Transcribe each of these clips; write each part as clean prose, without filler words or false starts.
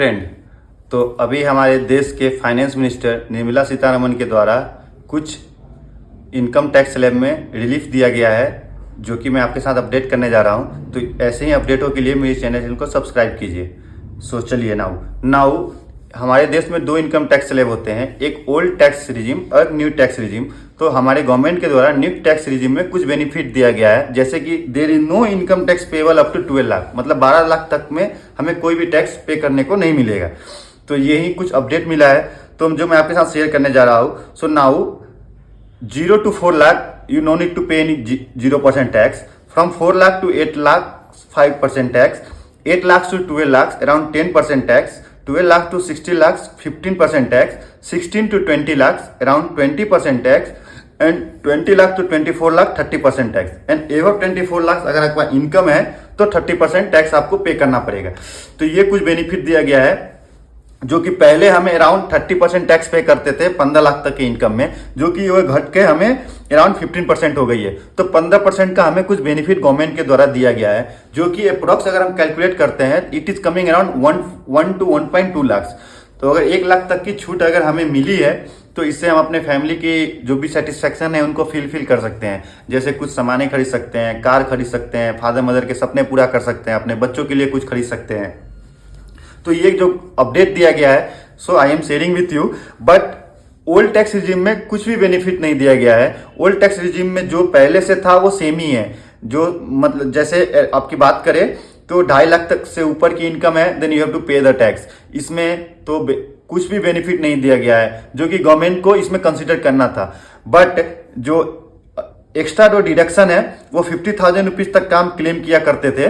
Trend. तो अभी हमारे देश के फाइनेंस मिनिस्टर निर्मला सीतारमण के द्वारा कुछ इनकम टैक्स स्लैब में रिलीफ दिया गया है, जो कि मैं आपके साथ अपडेट करने जा रहा हूं। तो ऐसे ही अपडेटों के लिए मेरे चैनल को सब्सक्राइब कीजिए। सो चलिए नाउ हमारे देश में दो इनकम टैक्स स्लैब होते हैं, एक ओल्ड टैक्स रिजिम और न्यू टैक्स रिजिम। तो हमारे गवर्नमेंट के द्वारा न्यू टैक्स रिजिम में कुछ बेनिफिट दिया गया है, जैसे कि there is no income tax payable up to 12 lakh, मतलब 12 लाख तक में हमें कोई भी टैक्स पे करने को नहीं मिलेगा। तो यही कुछ अपडेट मिला है, तो जो मैं आपके साथ शेयर करने जा रहा हूँ। So now 0 to 4 lakh you no need to pay any 0% tax. From 4 lakh to 8 lakh 5% tax. 8 lakhs to 12 lakhs around 10% tax. 12 lakhs to 60 lakhs 15% tax. 16 to 20 lakhs around 20% tax. And 20 lakh to 24 lakh 30% tax. And ever 24 lakh अगर आपका income है तो 30% tax आपको पे करना पड़ेगा। तो ये कुछ बेनिफिट दिया गया है, जो कि पहले हमें अराउंड 30% टैक्स पे करते थे 15 लाख तक के इनकम में, जो कि वो घट के हमें अराउंड 15% हो गई है। तो 15% का हमें कुछ बेनिफिट गवर्नमेंट के द्वारा दिया गया है, जो कि अप्रोक्स अगर हम कैलकुलेट करते हैं it is coming around 1 to 1.2 lakh. तो अगर 1 लाख तक की छूट अगर हमें मिली है तो इससे हम अपने फैमिली की जो भी सेटिस्फेक्शन है उनको फील कर सकते हैं। जैसे कुछ सामानें खरीद सकते हैं, कार खरीद सकते हैं, फादर मदर के सपने पूरा कर सकते हैं, अपने बच्चों के लिए कुछ खरीद सकते हैं। तो ये जो अपडेट दिया गया है, so I am sharing with you. But old tax regime में कुछ भी बेनिफिट नहीं दिया गया है। ओल्ड टैक्स रिजिम में जो पहले से था वो सेम ही है। जो मतलब जैसे आपकी बात करें तो 2.5 लाख तक से ऊपर की इनकम है देन यू हैव टू पे द टैक्स। इसमें तो कुछ भी बेनिफिट नहीं दिया गया है, जो कि गवर्नमेंट को इसमें कंसिडर करना था। बट जो एक्स्ट्रा जो डिडक्शन है वो 50,000 रुपीज तक का हम क्लेम किया करते थे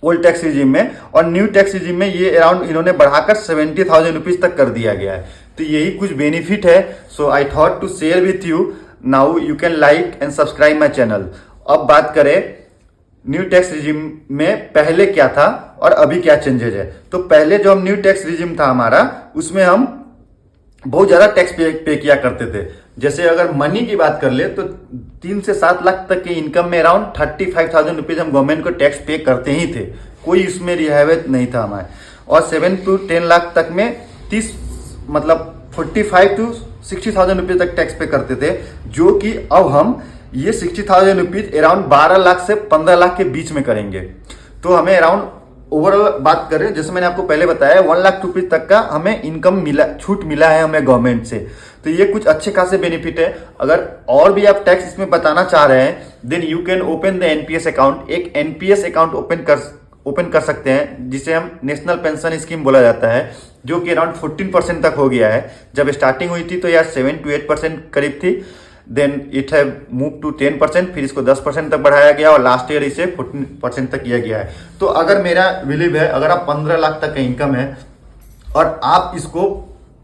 ओल्ड टैक्स रिजिम में, और न्यू टैक्स रिजिम में ये अराउंड इन्होंने बढ़ाकर 70,000 रुपीज तक कर दिया गया है। तो यही कुछ बेनिफिट है। So I thought to share with you. Now you can like and subscribe my channel. अब बात करें न्यू टैक्स रिजिम में पहले क्या था और अभी क्या चेंजेज है। तो पहले जो हम न्यू टैक्स रिजिम था हमारा, उसमें हम बहुत ज्यादा टैक्स पे किया करते थे। जैसे अगर मनी की बात कर ले तो 3 से 7 लाख तक की इनकम में अराउंड 35,000 रुपीज हम गवर्नमेंट को टैक्स पे करते ही थे, कोई इसमें रियायत नहीं था हमारे। और 7 to 10 लाख तक में 30 मतलब 45 to 60,000 रुपीज तक टैक्स पे करते थे, जो कि अब हम ये 60,000 रुपीज अराउंड 12 लाख से 15 लाख के बीच में करेंगे। तो हमें अराउंड ओवरऑल बात करें, जैसे मैंने आपको पहले बताया 1 लाख रुपीज तक का हमें इनकम मिला, छूट मिला है हमें गवर्नमेंट से। तो ये कुछ अच्छे खासे बेनिफिट है। अगर और भी आप टैक्स इसमें बताना चाह रहे हैं then you can open the NPS account. एक एनपीएस अकाउंट ओपन कर सकते हैं, जिसे हम नेशनल पेंशन स्कीम बोला जाता है, जो कि अराउंड 14% तक हो गया है। जब स्टार्टिंग हुई थी तो यार 7 to 8% करीब थी, then it have move to 10%, फिर इसको 10% तक बढ़ाया गया और लास्ट ईयर इसे 14% तक किया गया है। तो अगर मेरा बिलीव है, अगर आप 15 लाख तक का इनकम है और आप इसको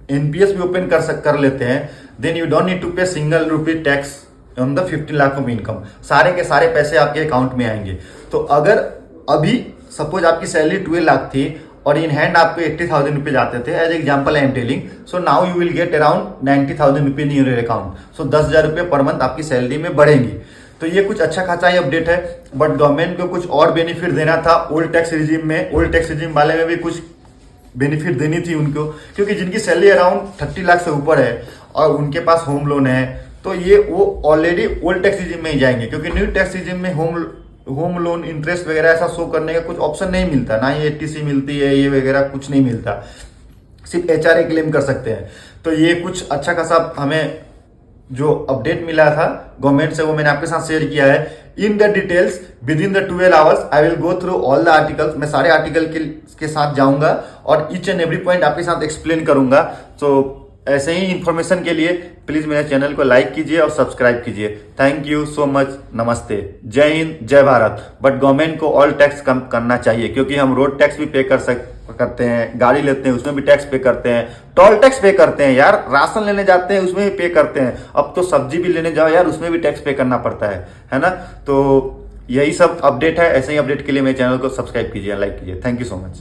एनपीएस भी ओपन कर लेते हैं, then you don't need to pay single rupee tax on the 15 lakh of income. सारे के सारे पैसे आपके अकाउंट में आएंगे। तो अगर अभी सपोज आपकी सैलरी 12 लाख थी और इन हैंड आपको 80,000 रुपीज आते थे, as example I am telling, so now you will get around 90,000 rupees in your account. So 10,000 रुपये पर मंथ आपकी सैलरी में बढ़ेंगी। तो ये कुछ अच्छा खासा ही अपडेट है। बट गवर्नमेंट को कुछ और बेनिफिट देना था ओल्ड टैक्स रिजिम में। ओल्ड टैक्स रिजिम वाले में भी कुछ बेनिफिट देनी थी उनको, क्योंकि जिनकी सैलरी अराउंड 30 लाख से ऊपर है और उनके पास होम लोन है, तो ये वो ऑलरेडी ओल्ड टैक्स रिजिम में ही जाएंगे। क्योंकि न्यू टैक्स रिजिम में होम लोन इंटरेस्ट वगैरह ऐसा शो करने का कुछ ऑप्शन नहीं मिलता, ना ही एटीसी मिलती है, ये वगैरह कुछ नहीं मिलता, सिर्फ एचआरए क्लेम कर सकते हैं। तो ये कुछ अच्छा खासा हमें जो अपडेट मिला था गवर्नमेंट से वो मैंने आपके साथ शेयर किया है। In the details with in the 12 hours I will go through all the articles. मैं सारे आर्टिकल के साथ जाऊंगा और ईच एंड एवरी पॉइंट आपके साथ एक्सप्लेन करूंगा। तो ऐसे ही इंफॉर्मेशन के लिए प्लीज मेरे चैनल को लाइक कीजिए और सब्सक्राइब कीजिए। Thank you so much. नमस्ते, जय हिंद, जय भारत। बट गवर्नमेंट को ऑल टैक्स कम करना चाहिए, क्योंकि हम रोड टैक्स भी पे करते हैं, गाड़ी लेते हैं उसमें भी टैक्स पे करते हैं, टोल टैक्स पे करते हैं यार, राशन लेने जाते हैं उसमें भी पे करते हैं, अब तो सब्जी भी लेने जाओ यार उसमें भी टैक्स पे करना पड़ता है ना। तो यही सब अपडेट है। ऐसे ही अपडेट के लिए मेरे चैनल को सब्सक्राइब कीजिए, लाइक कीजिए। Thank you so much.